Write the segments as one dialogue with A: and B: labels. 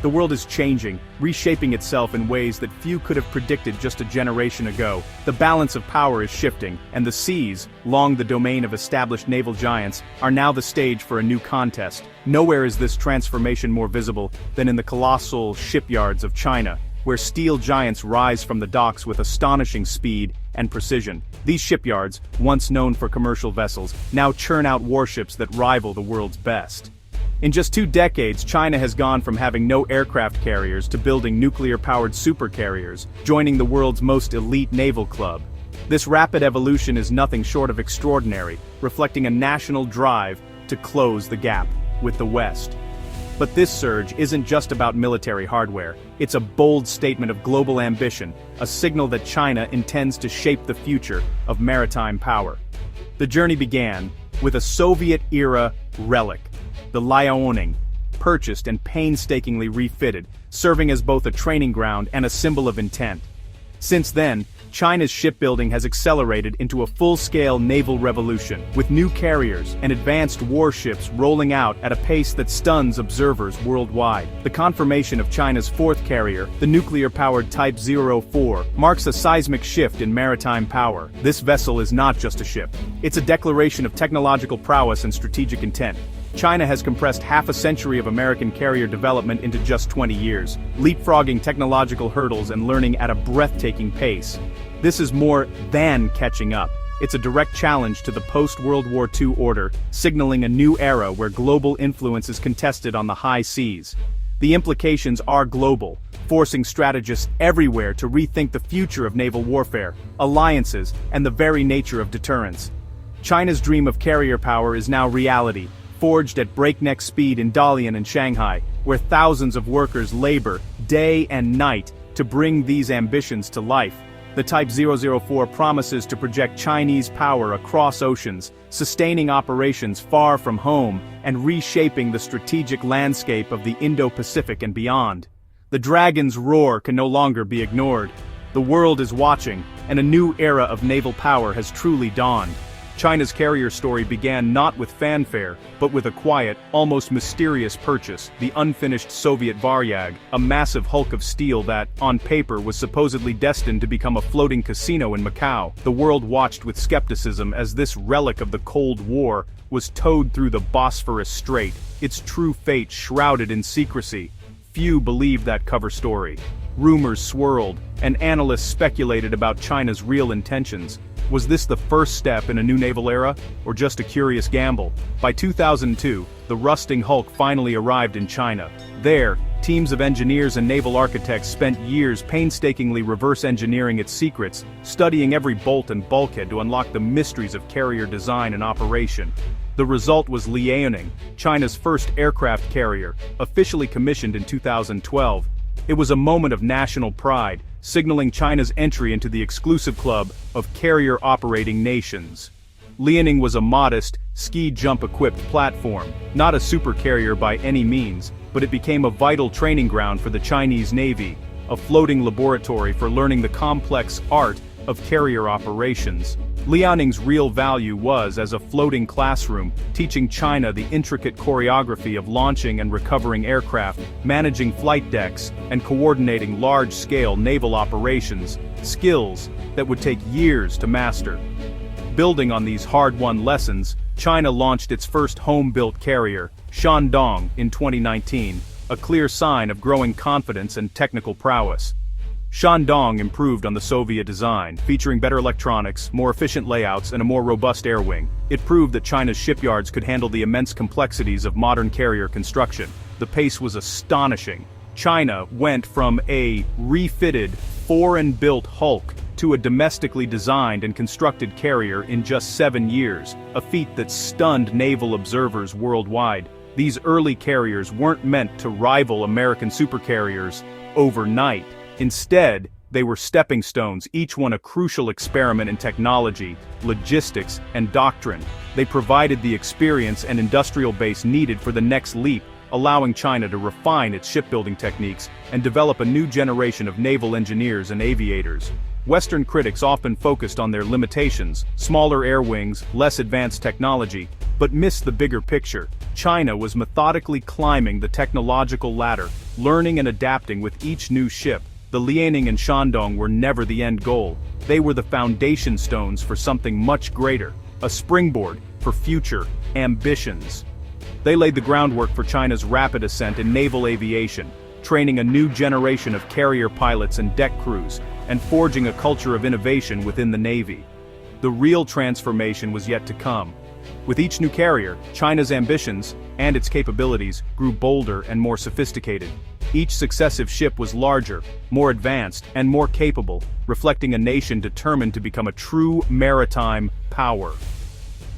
A: The world is changing, reshaping itself in ways that few could have predicted just a generation ago. The balance of power is shifting, and the seas, long the domain of established naval giants, are now the stage for a new contest. Nowhere is this transformation more visible than in the colossal shipyards of China, where steel giants rise from the docks with astonishing speed and precision. These shipyards, once known for commercial vessels, now churn out warships that rival the world's best. In just 2 decades, China has gone from having no aircraft carriers to building nuclear-powered supercarriers, joining the world's most elite naval club. This rapid evolution is nothing short of extraordinary, reflecting a national drive to close the gap with the West. But this surge isn't just about military hardware. It's a bold statement of global ambition, a signal that China intends to shape the future of maritime power. The journey began with a Soviet-era relic, the Liaoning, purchased and painstakingly refitted, serving as both a training ground and a symbol of intent. Since then, China's shipbuilding has accelerated into a full-scale naval revolution, with new carriers and advanced warships rolling out at a pace that stuns observers worldwide. The confirmation of China's 4th carrier, the nuclear-powered Type 04, marks a seismic shift in maritime power. This vessel is not just a ship. It's a declaration of technological prowess and strategic intent. China has compressed half a century of American carrier development into just 20 years, leapfrogging technological hurdles and learning at a breathtaking pace. This is more than catching up. It's a direct challenge to the post-World War II order, signaling a new era where global influence is contested on the high seas. The implications are global, forcing strategists everywhere to rethink the future of naval warfare, alliances, and the very nature of deterrence. China's dream of carrier power is now reality, forged at breakneck speed in Dalian and Shanghai, where thousands of workers labor day and night to bring these ambitions to life. The Type 004 promises to project Chinese power across oceans, sustaining operations far from home and reshaping the strategic landscape of the Indo-Pacific and beyond. The dragon's roar can no longer be ignored. The world is watching, and a new era of naval power has truly dawned. China's carrier story began not with fanfare, but with a quiet, almost mysterious purchase, the unfinished Soviet Varyag, a massive hulk of steel that, on paper, was supposedly destined to become a floating casino in Macau. The world watched with skepticism as this relic of the Cold War was towed through the Bosphorus Strait, its true fate shrouded in secrecy. Few believed that cover story. Rumors swirled, and analysts speculated about China's real intentions. Was this the first step in a new naval era, or just a curious gamble? By 2002, the rusting hulk finally arrived in China. There, teams of engineers and naval architects spent years painstakingly reverse engineering its secrets, studying every bolt and bulkhead to unlock the mysteries of carrier design and operation. The result was Liaoning, China's first aircraft carrier, officially commissioned in 2012. It was a moment of national pride, signaling China's entry into the exclusive club of carrier-operating nations. Liaoning was a modest, ski-jump-equipped platform, not a supercarrier by any means, but it became a vital training ground for the Chinese Navy, a floating laboratory for learning the complex art of carrier operations. Liaoning's real value was as a floating classroom, teaching China the intricate choreography of launching and recovering aircraft, managing flight decks, and coordinating large-scale naval operations, skills that would take years to master. Building on these hard-won lessons, China launched its first home-built carrier, Shandong, in 2019, a clear sign of growing confidence and technical prowess. Shandong improved on the Soviet design, featuring better electronics, more efficient layouts, and a more robust air wing. It proved that China's shipyards could handle the immense complexities of modern carrier construction. The pace was astonishing. China went from a refitted, foreign-built hulk to a domestically designed and constructed carrier in just 7 years, a feat that stunned naval observers worldwide. These early carriers weren't meant to rival American supercarriers overnight. Instead, they were stepping stones, each one a crucial experiment in technology, logistics, and doctrine. They provided the experience and industrial base needed for the next leap, allowing China to refine its shipbuilding techniques and develop a new generation of naval engineers and aviators. Western critics often focused on their limitations, smaller air wings, less advanced technology, but missed the bigger picture. China was methodically climbing the technological ladder, learning and adapting with each new ship. The Liaoning and Shandong were never the end goal. They were the foundation stones for something much greater, a springboard for future ambitions. They laid the groundwork for China's rapid ascent in naval aviation, training a new generation of carrier pilots and deck crews, and forging a culture of innovation within the Navy. The real transformation was yet to come. With each new carrier, China's ambitions and its capabilities grew bolder and more sophisticated. Each successive ship was larger, more advanced, and more capable, reflecting a nation determined to become a true maritime power.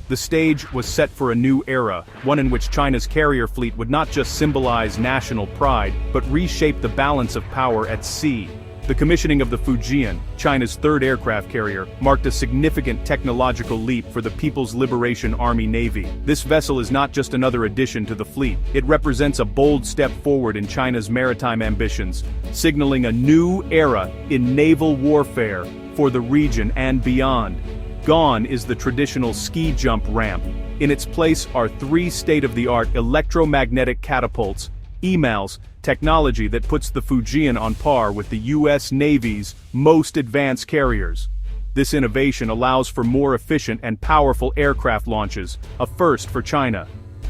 A: The stage was set for a new era, one in which China's carrier fleet would not just symbolize national pride, but reshape the balance of power at sea. The commissioning of the Fujian, China's third aircraft carrier, marked a significant technological leap for the People's Liberation Army Navy. This vessel is not just another addition to the fleet, it represents a bold step forward in China's maritime ambitions, signaling a new era in naval warfare for the region and beyond. Gone is the traditional ski jump ramp. In its place are 3 state-of-the-art electromagnetic catapults, EMALs, technology that puts the Fujian on par with the U.S. Navy's most advanced carriers. This innovation allows for more efficient and powerful aircraft launches, a first for China.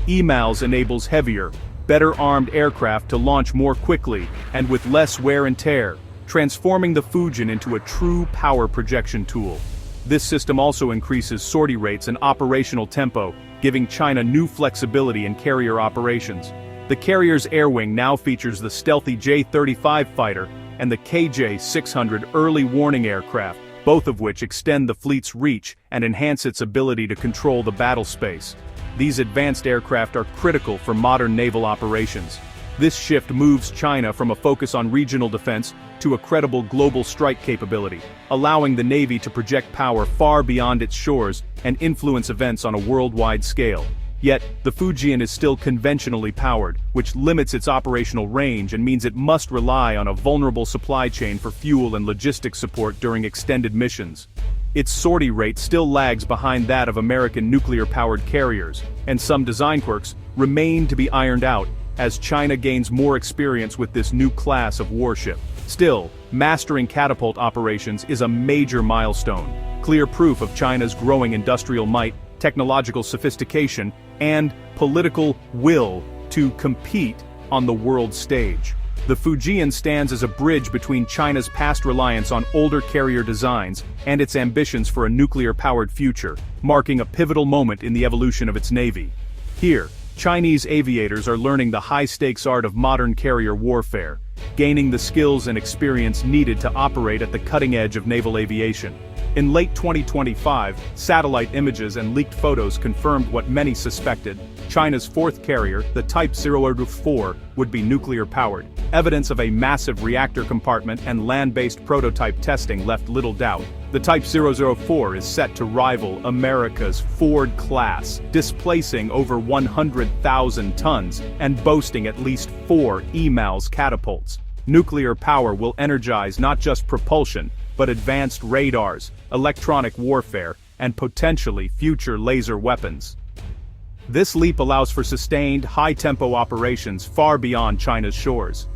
A: EMALs enables heavier, better-armed aircraft to launch more quickly and with less wear and tear, transforming the Fujian into a true power projection tool. This system also increases sortie rates and operational tempo, giving China new flexibility in carrier operations. The carrier's air wing now features the stealthy J-35 fighter and the KJ-600 early warning aircraft, both of which extend the fleet's reach and enhance its ability to control the battle space. These advanced aircraft are critical for modern naval operations. This shift moves China from a focus on regional defense to a credible global strike capability, allowing the Navy to project power far beyond its shores and influence events on a worldwide scale. Yet, the Fujian is still conventionally powered, which limits its operational range and means it must rely on a vulnerable supply chain for fuel and logistics support during extended missions. Its sortie rate still lags behind that of American nuclear-powered carriers, and some design quirks remain to be ironed out as China gains more experience with this new class of warship. Still, mastering catapult operations is a major milestone, clear proof of China's growing industrial might, technological sophistication, and political will to compete on the world stage. The Fujian stands as a bridge between China's past reliance on older carrier designs and its ambitions for a nuclear-powered future, marking a pivotal moment in the evolution of its navy. Here, Chinese aviators are learning the high-stakes art of modern carrier warfare, gaining the skills and experience needed to operate at the cutting edge of naval aviation. In late 2025, satellite images and leaked photos confirmed what many suspected: China's fourth carrier, the Type 004, would be nuclear-powered. Evidence of a massive reactor compartment and land-based prototype testing left little doubt. The Type 004 is set to rival America's Ford class, displacing over 100,000 tons and boasting at least 4 EMALS catapults. Nuclear power will energize not just propulsion, but advanced radars, electronic warfare, and potentially future laser weapons. This leap allows for sustained, high-tempo operations far beyond China's shores.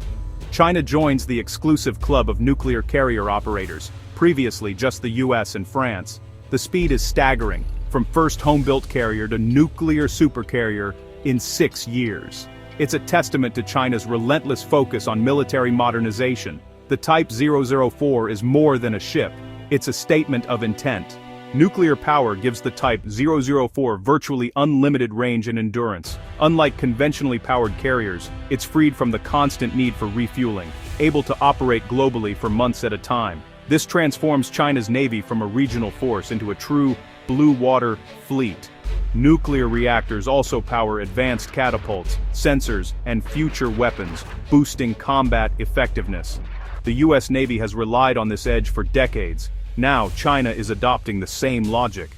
A: China joins the exclusive club of nuclear carrier operators, previously just the US and France. The speed is staggering, from first home-built carrier to nuclear supercarrier in 6 years. It's a testament to China's relentless focus on military modernization. The Type 004 is more than a ship, it's a statement of intent. Nuclear power gives the Type 004 virtually unlimited range and endurance. Unlike conventionally powered carriers, it's freed from the constant need for refueling, able to operate globally for months at a time. This transforms China's navy from a regional force into a true blue water fleet. Nuclear reactors also power advanced catapults, sensors, and future weapons, boosting combat effectiveness. The US Navy has relied on this edge for decades. Now, China is adopting the same logic.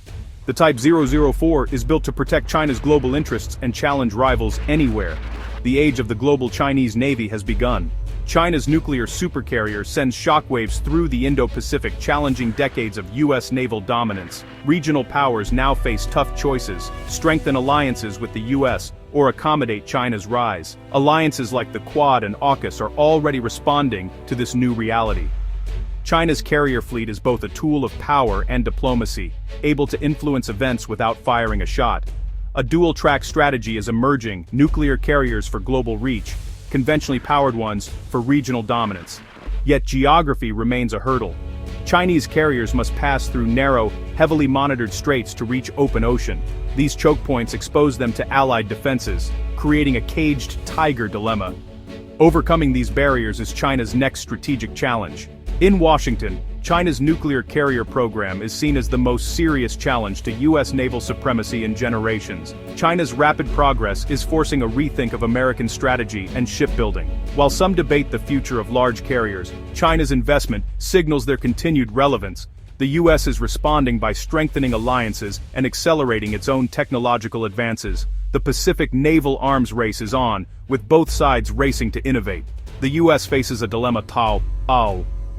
A: The Type 004 is built to protect China's global interests and challenge rivals anywhere. The age of the global Chinese Navy has begun. China's nuclear supercarrier sends shockwaves through the Indo-Pacific, challenging decades of U.S. naval dominance. Regional powers now face tough choices: strengthen alliances with the U.S. or accommodate China's rise. Alliances like the Quad and AUKUS are already responding to this new reality. China's carrier fleet is both a tool of power and diplomacy, able to influence events without firing a shot. A dual-track strategy is emerging: nuclear carriers for global reach, conventionally powered ones for regional dominance. Yet geography remains a hurdle. Chinese carriers must pass through narrow, heavily monitored straits to reach open ocean. These choke points expose them to Allied defenses, creating a caged tiger dilemma. Overcoming these barriers is China's next strategic challenge. In Washington, China's nuclear carrier program is seen as the most serious challenge to U.S. naval supremacy in generations. China's rapid progress is forcing a rethink of American strategy and shipbuilding. While some debate the future of large carriers, China's investment signals their continued relevance. The U.S. is responding by strengthening alliances and accelerating its own technological advances. The Pacific naval arms race is on, with both sides racing to innovate. The U.S. faces a dilemma: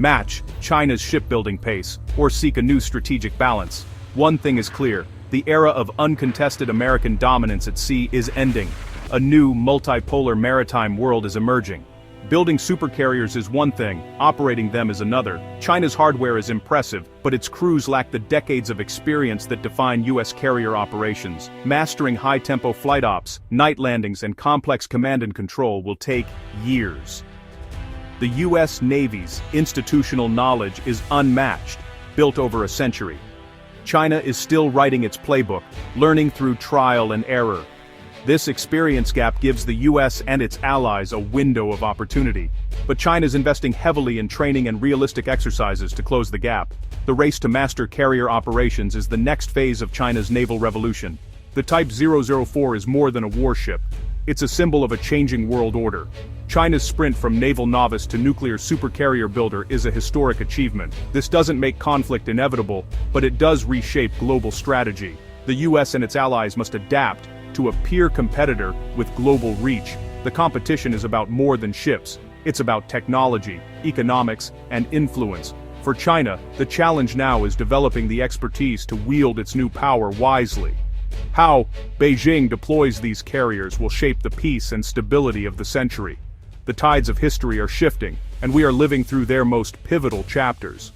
A: match China's shipbuilding pace, or seek a new strategic balance. One thing is clear: the era of uncontested American dominance at sea is ending. A new, multipolar maritime world is emerging. Building supercarriers is one thing, operating them is another. China's hardware is impressive, but its crews lack the decades of experience that define U.S. carrier operations. Mastering high-tempo flight ops, night landings, and complex command and control will take years. The U.S. Navy's institutional knowledge is unmatched, built over a century. China is still writing its playbook, learning through trial and error. This experience gap gives the U.S. and its allies a window of opportunity. But China's investing heavily in training and realistic exercises to close the gap. The race to master carrier operations is the next phase of China's naval revolution. The Type 004 is more than a warship. It's a symbol of a changing world order. China's sprint from naval novice to nuclear supercarrier builder is a historic achievement. This doesn't make conflict inevitable, but it does reshape global strategy. The U.S. and its allies must adapt to a peer competitor with global reach. The competition is about more than ships. It's about technology, economics, and influence. For China, the challenge now is developing the expertise to wield its new power wisely. How Beijing deploys these carriers will shape the peace and stability of the century. The tides of history are shifting, and we are living through their most pivotal chapters.